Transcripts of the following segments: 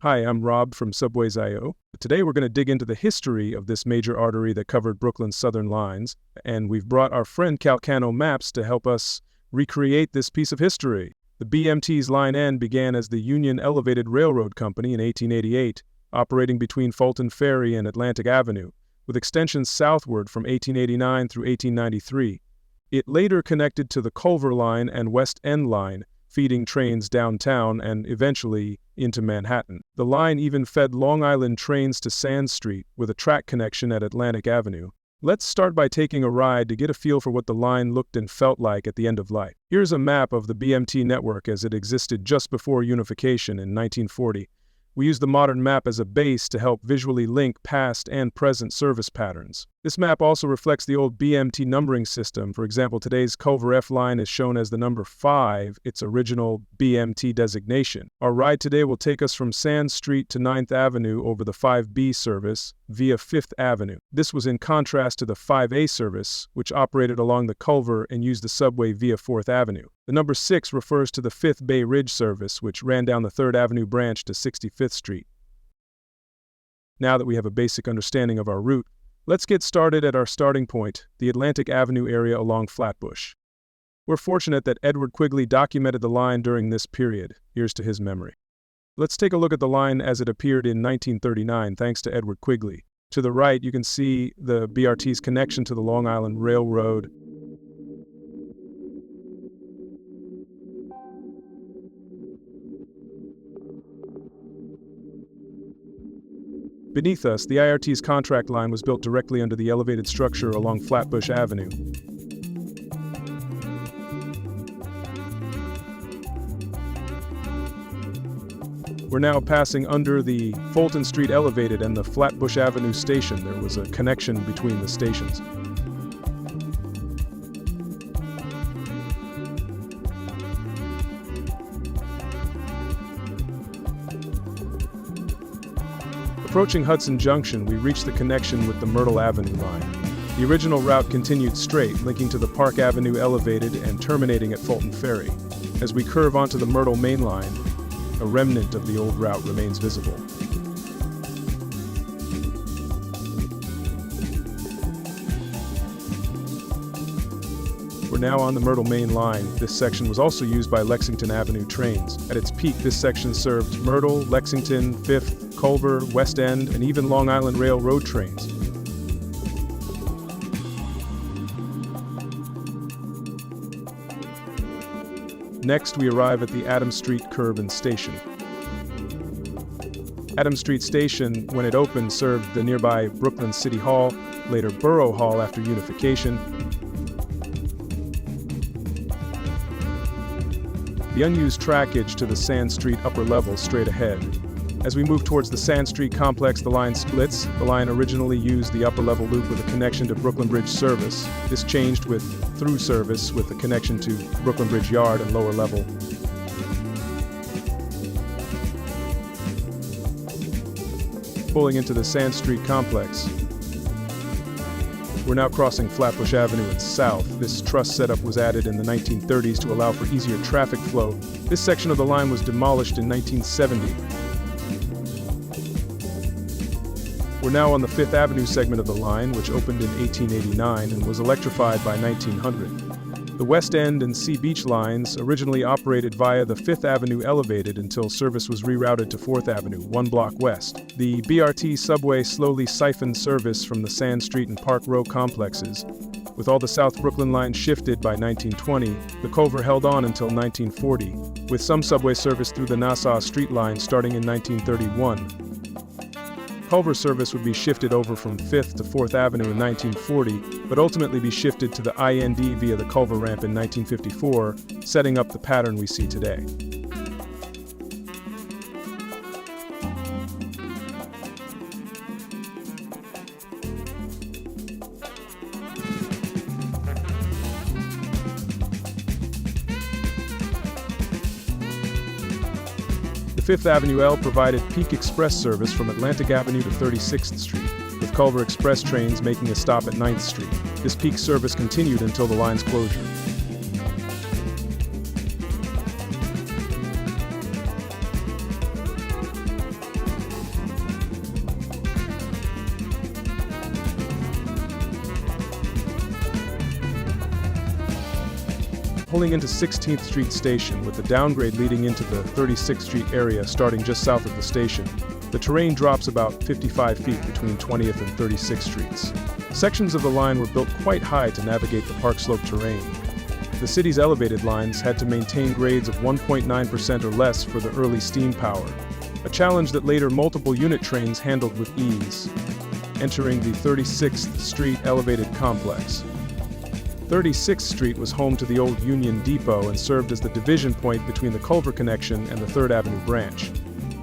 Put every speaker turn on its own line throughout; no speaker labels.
Hi, I'm Rob from Subways.io. Today we're going to dig into the history of this major artery that covered Brooklyn's southern lines, and we've brought our friend Calcagno Maps to help us recreate this piece of history. The BMT's Line N began as the Union Elevated Railroad Company in 1888, operating between Fulton Ferry and Atlantic Avenue, with extensions southward from 1889 through 1893. It later connected to the Culver Line and West End Line, feeding trains downtown and eventually into Manhattan. The line even fed Long Island trains to Sand Street with a track connection at Atlantic Avenue. Let's start by taking a ride to get a feel for what the line looked and felt like at the end of life. Here's a map of the BMT network as it existed just before unification in 1940. We use the modern map as a base to help visually link past and present service patterns. This map also reflects the old BMT numbering system. For example, today's Culver F line is shown as the number 5, its original BMT designation. Our ride today will take us from Sand Street to 9th Avenue over the 5B service via 5th Avenue. This was in contrast to the 5A service, which operated along the Culver and used the subway via 4th Avenue. The number 6 refers to the 5th Bay Ridge service, which ran down the 3rd Avenue branch to 65th Street. Now that we have a basic understanding of our route, let's get started at our starting point, the Atlantic Avenue area along Flatbush. We're fortunate that Edward Quigley documented the line during this period. Here's to his memory. Let's take a look at the line as it appeared in 1939, thanks to Edward Quigley. To the right, you can see the BRT's connection to the Long Island Railroad. Beneath us, the IRT's contract line was built directly under the elevated structure along Flatbush Avenue. We're now passing under the Fulton Street Elevated and the Flatbush Avenue station. There was a connection between the stations. Approaching Hudson Junction, we reach the connection with the Myrtle Avenue line. The original route continued straight, linking to the Park Avenue Elevated and terminating at Fulton Ferry. As we curve onto the Myrtle Mainline, a remnant of the old route remains visible. We're now on the Myrtle Main Line. This section was also used by Lexington Avenue trains. At its peak, this section served Myrtle, Lexington, 5th, Culver, West End, and even Long Island Railroad trains. Next, we arrive at the Adams Street curb and station. Adams Street Station, when it opened, served the nearby Brooklyn City Hall, later Borough Hall after unification. The unused trackage to the Sand Street upper level straight ahead. As we move towards the Sand Street complex, the line splits. The line originally used the upper level loop with a connection to Brooklyn Bridge service. This changed with through service with a connection to Brooklyn Bridge Yard and lower level. Pulling into the Sand Street complex. We're now crossing Flatbush Avenue and south. This truss setup was added in the 1930s to allow for easier traffic flow. This section of the line was demolished in 1970. We're now on the 5th Avenue segment of the line, which opened in 1889 and was electrified by 1900. The West End and Sea Beach lines originally operated via the 5th Avenue Elevated until service was rerouted to 4th Avenue, 1 block west. The BRT subway slowly siphoned service from the Sand Street and Park Row complexes. With all the South Brooklyn lines shifted by 1920, the Culver held on until 1940, with some subway service through the Nassau Street line starting in 1931. Culver service would be shifted over from 5th to 4th Avenue in 1940, but ultimately be shifted to the IND via the Culver ramp in 1954, setting up the pattern we see today. The 5th Avenue L provided peak express service from Atlantic Avenue to 36th Street, with Culver Express trains making a stop at 9th Street. This peak service continued until the line's closure. pulling into 16th Street Station with the downgrade leading into the 36th Street area starting just south of the station. The terrain drops about 55 feet between 20th and 36th Streets. Sections of the line were built quite high to navigate the park slope terrain. The city's elevated lines had to maintain grades of 1.9% or less for the early steam power, a challenge that later multiple unit trains handled with ease. Entering the 36th Street elevated complex. 36th Street was home to the old Union Depot and served as the division point between the Culver connection and the 3rd Avenue branch.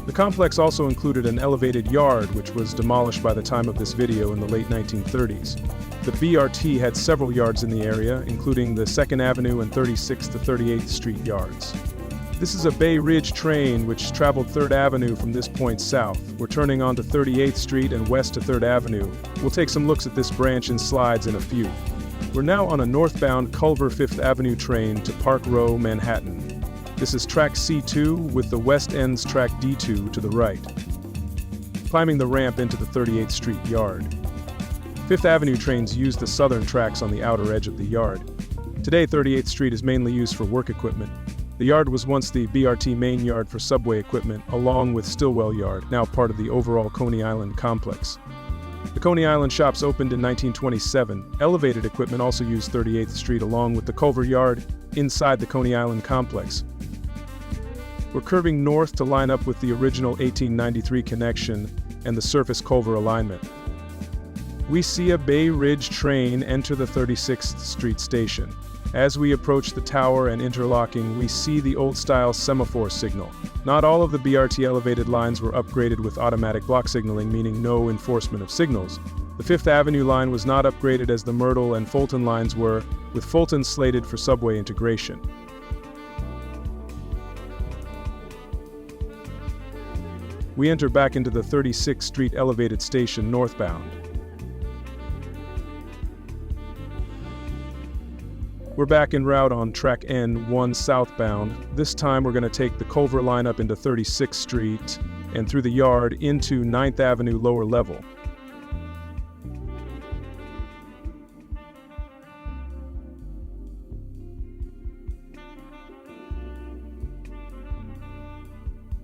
The complex also included an elevated yard, which was demolished by the time of this video in the late 1930s. The BRT had several yards in the area, including the 2nd Avenue and 36th to 38th Street yards. This is a Bay Ridge train which traveled 3rd Avenue from this point south. We're turning onto 38th Street and west to 3rd Avenue. We'll take some looks at this branch in slides in a few. We're now on a northbound Culver 5th Avenue train to Park Row, Manhattan. This is track C2 with the West End's track D2 to the right. Climbing the ramp into the 38th Street yard. 5th Avenue trains use the southern tracks on the outer edge of the yard. Today, 38th Street is mainly used for work equipment. The yard was once the BRT main yard for subway equipment, along with Stillwell Yard, now part of the overall Coney Island complex. The Coney Island shops opened in 1927. Elevated equipment also used 38th Street along with the Culver Yard inside the Coney Island complex. We're curving north to line up with the original 1893 connection and the surface Culver alignment. We see a Bay Ridge train enter the 36th Street station. As we approach the tower and interlocking, we see the old-style semaphore signal. Not all of the BRT elevated lines were upgraded with automatic block signaling, meaning no enforcement of signals. The 5th Avenue line was not upgraded as the Myrtle and Fulton lines were, with Fulton slated for subway integration. We enter back into the 36th Street elevated station northbound. We're back en route on track N1 southbound. This time we're going to take the Culver line up into 36th Street and through the yard into 9th Avenue lower level.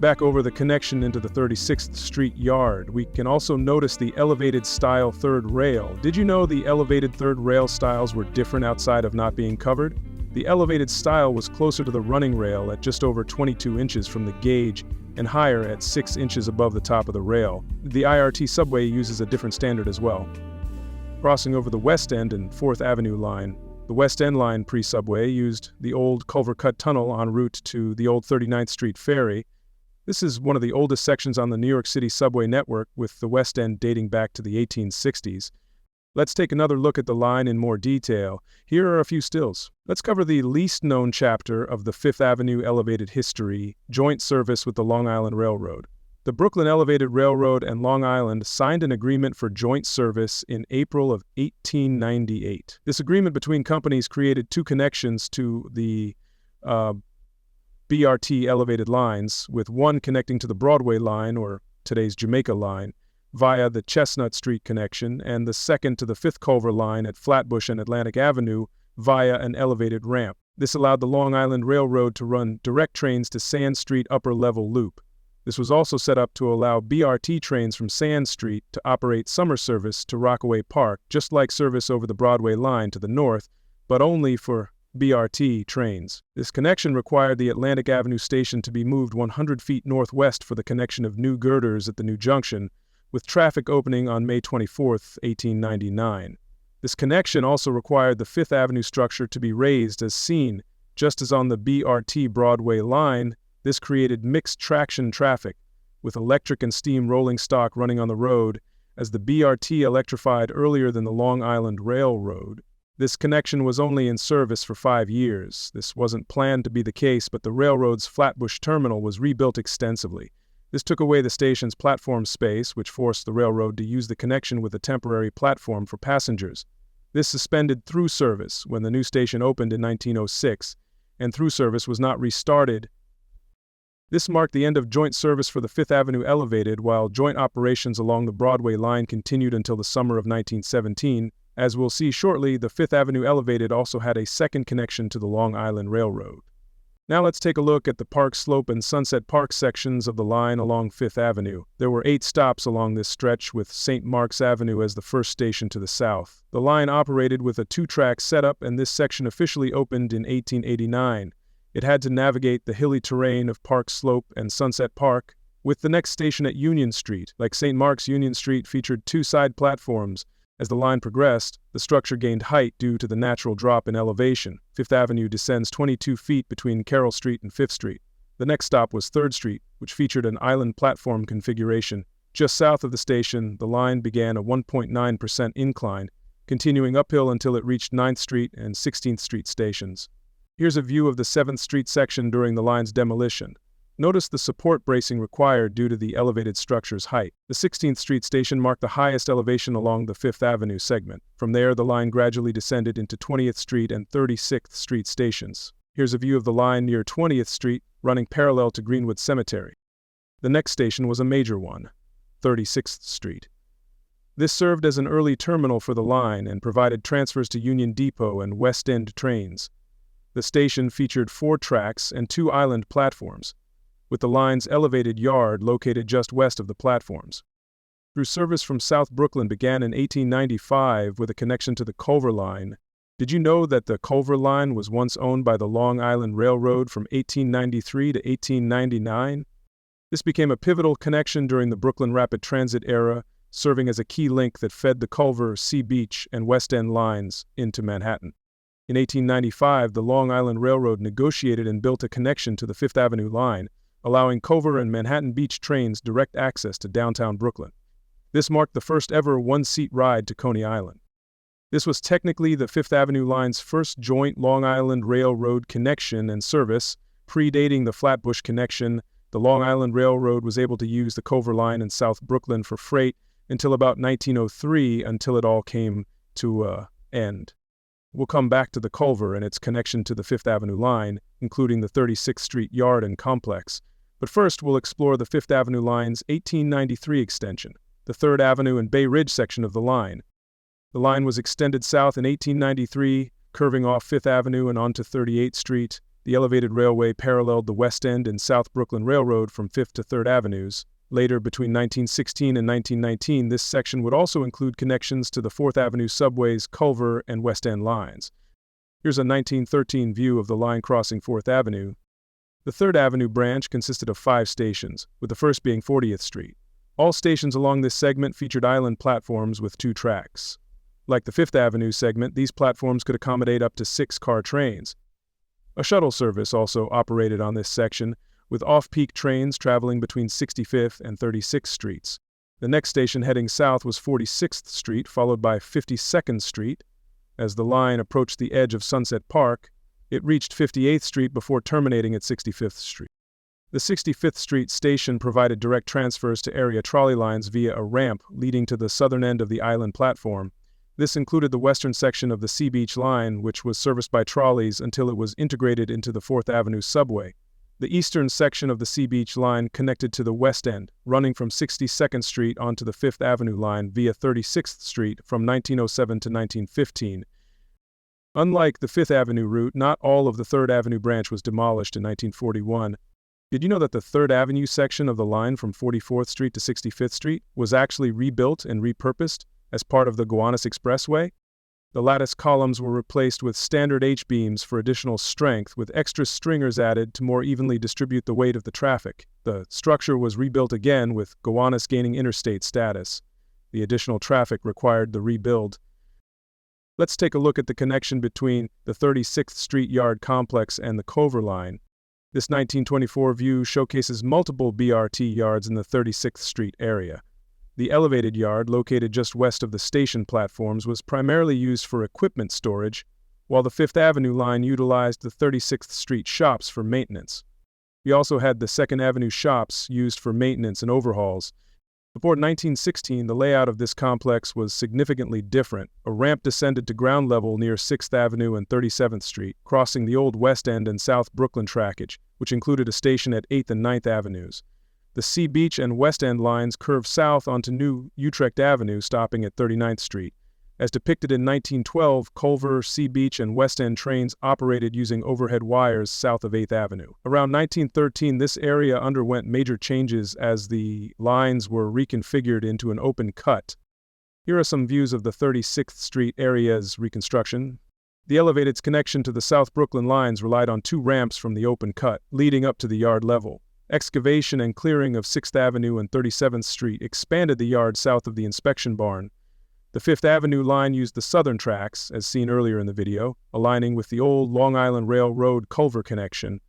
Back over the connection into the 36th Street yard, we can also notice the elevated style third rail. Did you know the elevated third rail styles were different outside of not being covered? The elevated style was closer to the running rail at just over 22 inches from the gauge and higher at 6 inches above the top of the rail. The IRT subway uses a different standard as well. Crossing over the West End and 4th Avenue line, the West End line pre-subway used the old Culver Cut Tunnel en route to the old 39th Street ferry. This is one of the oldest sections on the New York City subway network, with the West End dating back to the 1860s. Let's take another look at the line in more detail. Here are a few stills. Let's cover the least known chapter of the 5th Avenue elevated history, joint service with the Long Island Railroad. The Brooklyn Elevated Railroad and Long Island signed an agreement for joint service in April of 1898. This agreement between companies created two connections to the BRT elevated lines, with one connecting to the Broadway line, or today's Jamaica line, via the Chestnut Street connection, and the second to the 5th Culver line at Flatbush and Atlantic Avenue via an elevated ramp. This allowed the Long Island Railroad to run direct trains to Sand Street upper level loop. This was also set up to allow BRT trains from Sand Street to operate summer service to Rockaway Park, just like service over the Broadway line to the north, but only for BRT trains. This connection required the Atlantic Avenue station to be moved 100 feet northwest for the connection of new girders at the new junction, with traffic opening on May 24, 1899. This connection also required the 5th Avenue structure to be raised as seen. Just as on the BRT Broadway line, this created mixed traction traffic, with electric and steam rolling stock running on the road, as the BRT electrified earlier than the Long Island Railroad. This connection was only in service for 5 years. This wasn't planned to be the case, but the railroad's Flatbush terminal was rebuilt extensively. This took away the station's platform space, which forced the railroad to use the connection with a temporary platform for passengers. This suspended through service when the new station opened in 1906, and through service was not restarted. This marked the end of joint service for the 5th Avenue elevated, while joint operations along the Broadway line continued until the summer of 1917, As we'll see shortly, the Fifth Avenue Elevated also had a second connection to the Long Island Railroad. Now let's take a look at the Park Slope and Sunset Park sections of the line along Fifth Avenue. There were 8 stops along this stretch, with St. Mark's Avenue as the first station to the south. The line operated with a 2-track setup, and this section officially opened in 1889. It had to navigate the hilly terrain of Park Slope and Sunset Park, with the next station at Union Street. Like St. Mark's, Union Street featured 2 side platforms. As the line progressed, the structure gained height due to the natural drop in elevation. Fifth Avenue descends 22 feet between Carroll Street and Fifth Street. The next stop was 3rd Street, which featured an island platform configuration. Just south of the station, the line began a 1.9% incline, continuing uphill until it reached 9th Street and 16th Street stations. Here's a view of the 7th Street section during the line's demolition. Notice the support bracing required due to the elevated structure's height. The 16th Street station marked the highest elevation along the Fifth Avenue segment. From there, the line gradually descended into 20th Street and 36th Street stations. Here's a view of the line near 20th Street, running parallel to Greenwood Cemetery. The next station was a major one, 36th Street. This served as an early terminal for the line and provided transfers to Union Depot and West End trains. The station featured 4 tracks and 2 island platforms, with the line's elevated yard located just west of the platforms. Through service from South Brooklyn began in 1895 with a connection to the Culver line. Did you know that the Culver line was once owned by the Long Island Railroad from 1893 to 1899? This became a pivotal connection during the Brooklyn Rapid Transit era, serving as a key link that fed the Culver, Sea Beach, and West End lines into Manhattan. In 1895, the Long Island Railroad negotiated and built a connection to the Fifth Avenue line, allowing Culver and Manhattan Beach trains direct access to downtown Brooklyn. This marked the first ever one-seat ride to Coney Island. This was technically the Fifth Avenue line's first joint Long Island Railroad connection and service. Predating the Flatbush connection, the Long Island Railroad was able to use the Culver line in South Brooklyn for freight until about 1903, until it all came to an end. We'll come back to the Culver and its connection to the Fifth Avenue line, including the 36th Street Yard and Complex. But first, we'll explore the Fifth Avenue line's 1893 extension, the 3rd Avenue and Bay Ridge section of the line. The line was extended south in 1893, curving off Fifth Avenue and onto 38th Street. The elevated railway paralleled the West End and South Brooklyn Railroad from 5th to 3rd Avenues. Later, between 1916 and 1919, this section would also include connections to the 4th Avenue subway's Culver and West End lines. Here's a 1913 view of the line crossing 4th Avenue. The 3rd Avenue branch consisted of 5 stations, with the first being 40th Street. All stations along this segment featured island platforms with 2 tracks. Like the 5th Avenue segment, these platforms could accommodate up to 6-car trains. A shuttle service also operated on this section, with off-peak trains traveling between 65th and 36th Streets. The next station heading south was 46th Street, followed by 52nd Street. As the line approached the edge of Sunset Park, it reached 58th Street before terminating at 65th Street. The 65th Street station provided direct transfers to area trolley lines via a ramp leading to the southern end of the island platform. This included the western section of the Sea Beach line, which was serviced by trolleys until it was integrated into the 4th Avenue subway. The eastern section of the Sea Beach line connected to the West End, running from 62nd Street onto the 5th Avenue line via 36th Street from 1907 to 1915. Unlike the 5th Avenue route, not all of the 3rd Avenue branch was demolished in 1941. Did you know that the 3rd Avenue section of the line from 44th Street to 65th Street was actually rebuilt and repurposed as part of the Gowanus Expressway? The lattice columns were replaced with standard H-beams for additional strength, with extra stringers added to more evenly distribute the weight of the traffic. The structure was rebuilt again, with Gowanus gaining interstate status. The additional traffic required the rebuild. Let's take a look at the connection between the 36th Street Yard complex and the Culver line. This 1924 view showcases multiple BRT yards in the 36th Street area. The elevated yard, located just west of the station platforms, was primarily used for equipment storage, while the 5th Avenue line utilized the 36th Street shops for maintenance. We also had the 2nd Avenue shops used for maintenance and overhauls. Before 1916, the layout of this complex was significantly different. A ramp descended to ground level near 6th Avenue and 37th Street, crossing the old West End and South Brooklyn trackage, which included a station at 8th and 9th Avenues. The Sea Beach and West End lines curved south onto New Utrecht Avenue, stopping at 39th Street. As depicted in 1912, Culver, Sea Beach, and West End trains operated using overhead wires south of 8th Avenue. Around 1913, this area underwent major changes as the lines were reconfigured into an open cut. Here are some views of the 36th Street area's reconstruction. The elevated's connection to the South Brooklyn lines relied on 2 ramps from the open cut, leading up to the yard level. Excavation and clearing of 6th Avenue and 37th Street expanded the yard south of the inspection barn. The 5th Avenue line used the southern tracks, as seen earlier in the video, aligning with the old Long Island Railroad Culver connection.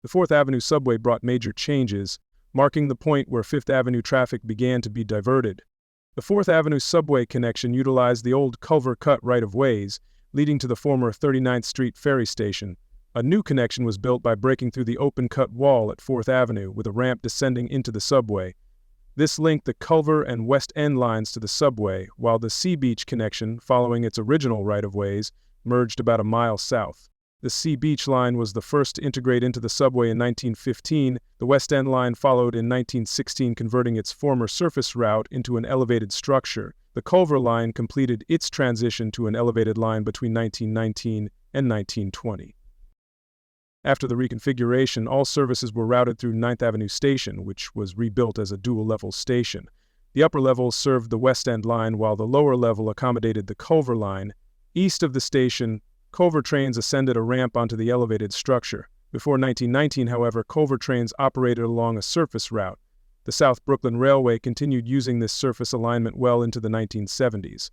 The 4th Avenue subway brought major changes, marking the point where 5th Avenue traffic began to be diverted. The 4th Avenue subway connection utilized the old Culver cut right-of-ways, leading to the former 39th Street ferry station. A new connection was built by breaking through the open-cut wall at 4th Avenue with a ramp descending into the subway. This linked the Culver and West End lines to the subway, while the Sea Beach connection, following its original right-of-ways, merged about a mile south. The Sea Beach line was the first to integrate into the subway in 1915. The West End line followed in 1916, converting its former surface route into an elevated structure. The Culver line completed its transition to an elevated line between 1919 and 1920. After the reconfiguration, all services were routed through 9th Avenue Station, which was rebuilt as a dual-level station. The upper level served the West End line, while the lower level accommodated the Culver line. East of the station, Culver trains ascended a ramp onto the elevated structure. Before 1919, however, Culver trains operated along a surface route. The South Brooklyn Railway continued using this surface alignment well into the 1970s.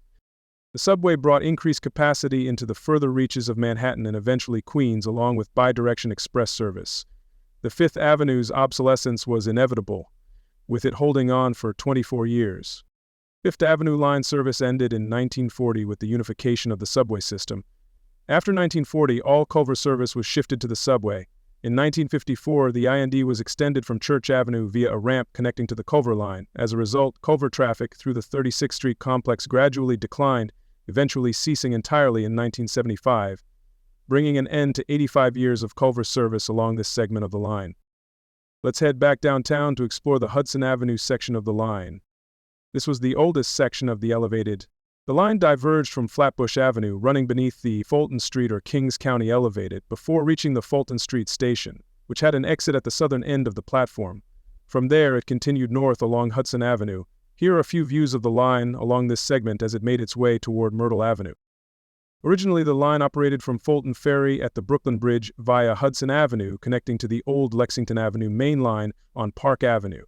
The subway brought increased capacity into the further reaches of Manhattan and eventually Queens, along with bi-direction express service. The 5th Avenue's obsolescence was inevitable, with it holding on for 24 years. 5th Avenue line service ended in 1940 with the unification of the subway system. After 1940, all Culver service was shifted to the subway. In 1954, the IND was extended from Church Avenue via a ramp connecting to the Culver line. As a result, Culver traffic through the 36th Street complex gradually declined, eventually ceasing entirely in 1975, bringing an end to 85 years of Culver service along this segment of the line. Let's head back downtown to explore the Hudson Avenue section of the line. This was the oldest section of the elevated. The line diverged from Flatbush Avenue, running beneath the Fulton Street or Kings County elevated, before reaching the Fulton Street station, which had an exit at the southern end of the platform. From there, it continued north along Hudson Avenue. Here are a few views of the line along this segment as it made its way toward Myrtle Avenue. Originally, the line operated from Fulton Ferry at the Brooklyn Bridge via Hudson Avenue, connecting to the old Lexington Avenue Mainline on Park Avenue.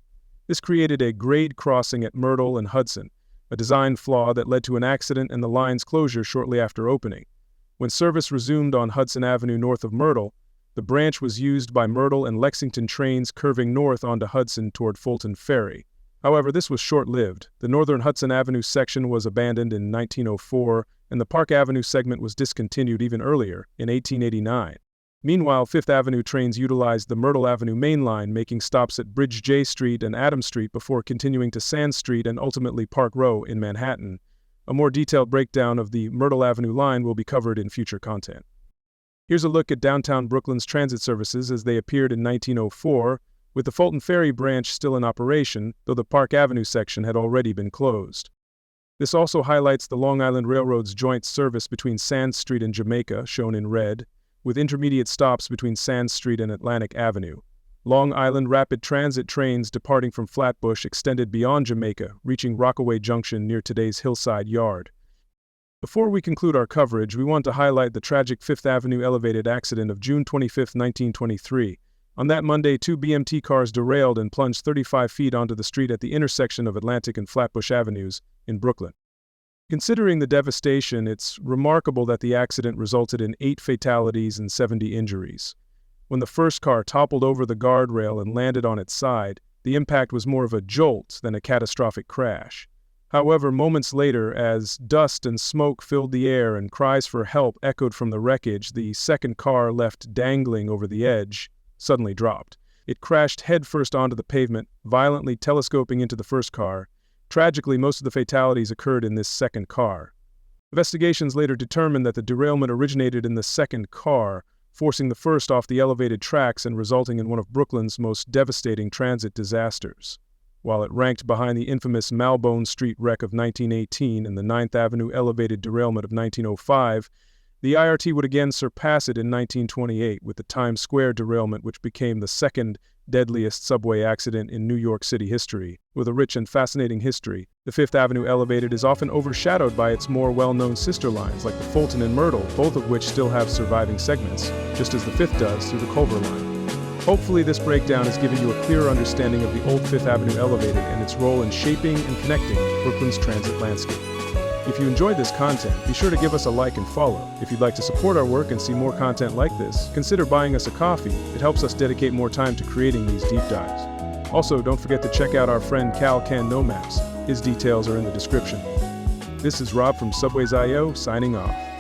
This created a grade crossing at Myrtle and Hudson, a design flaw that led to an accident and the line's closure shortly after opening. When service resumed on Hudson Avenue north of Myrtle, the branch was used by Myrtle and Lexington trains curving north onto Hudson toward Fulton Ferry. However, this was short-lived. The northern Hudson Avenue section was abandoned in 1904, and the Park Avenue segment was discontinued even earlier, in 1889. Meanwhile, 5th Avenue trains utilized the Myrtle Avenue main line, making stops at Bridge J Street and Adams Street before continuing to Sand Street and ultimately Park Row in Manhattan. A more detailed breakdown of the Myrtle Avenue line will be covered in future content. Here's a look at downtown Brooklyn's transit services as they appeared in 1904, with the Fulton Ferry branch still in operation, though the Park Avenue section had already been closed. This also highlights the Long Island Railroad's joint service between Sand Street and Jamaica, shown in red, with intermediate stops between Sand Street and Atlantic Avenue. Long Island Rapid Transit trains departing from Flatbush extended beyond Jamaica, reaching Rockaway Junction near today's Hillside Yard. Before we conclude our coverage, we want to highlight the tragic 5th Avenue elevated accident of June 25, 1923. On that Monday, 2 BMT cars derailed and plunged 35 feet onto the street at the intersection of Atlantic and Flatbush Avenues in Brooklyn. Considering the devastation, it's remarkable that the accident resulted in 8 fatalities and 70 injuries. When the first car toppled over the guardrail and landed on its side, the impact was more of a jolt than a catastrophic crash. However, moments later, as dust and smoke filled the air and cries for help echoed from the wreckage, the second car, left dangling over the edge, suddenly dropped. It crashed headfirst onto the pavement, violently telescoping into the first car. Tragically, most of the fatalities occurred in this second car. Investigations later determined that the derailment originated in the second car, forcing the first off the elevated tracks and resulting in one of Brooklyn's most devastating transit disasters. While it ranked behind the infamous Malbone Street wreck of 1918 and the 9th Avenue elevated derailment of 1905, the IRT would again surpass it in 1928 with the Times Square derailment, which became the second deadliest subway accident in New York City history. With a rich and fascinating history, the 5th Avenue elevated is often overshadowed by its more well-known sister lines like the Fulton and Myrtle, both of which still have surviving segments, just as the 5th does through the Culver line. Hopefully this breakdown has given you a clearer understanding of the old 5th Avenue elevated and its role in shaping and connecting Brooklyn's transit landscape. If you enjoyed this content, be sure to give us a like and follow. If you'd like to support our work and see more content like this, consider buying us a coffee. It helps us dedicate more time to creating these deep dives. Also, don't forget to check out our friend Calcagno Maps. His details are in the description. This is Rob from Subways.io, signing off.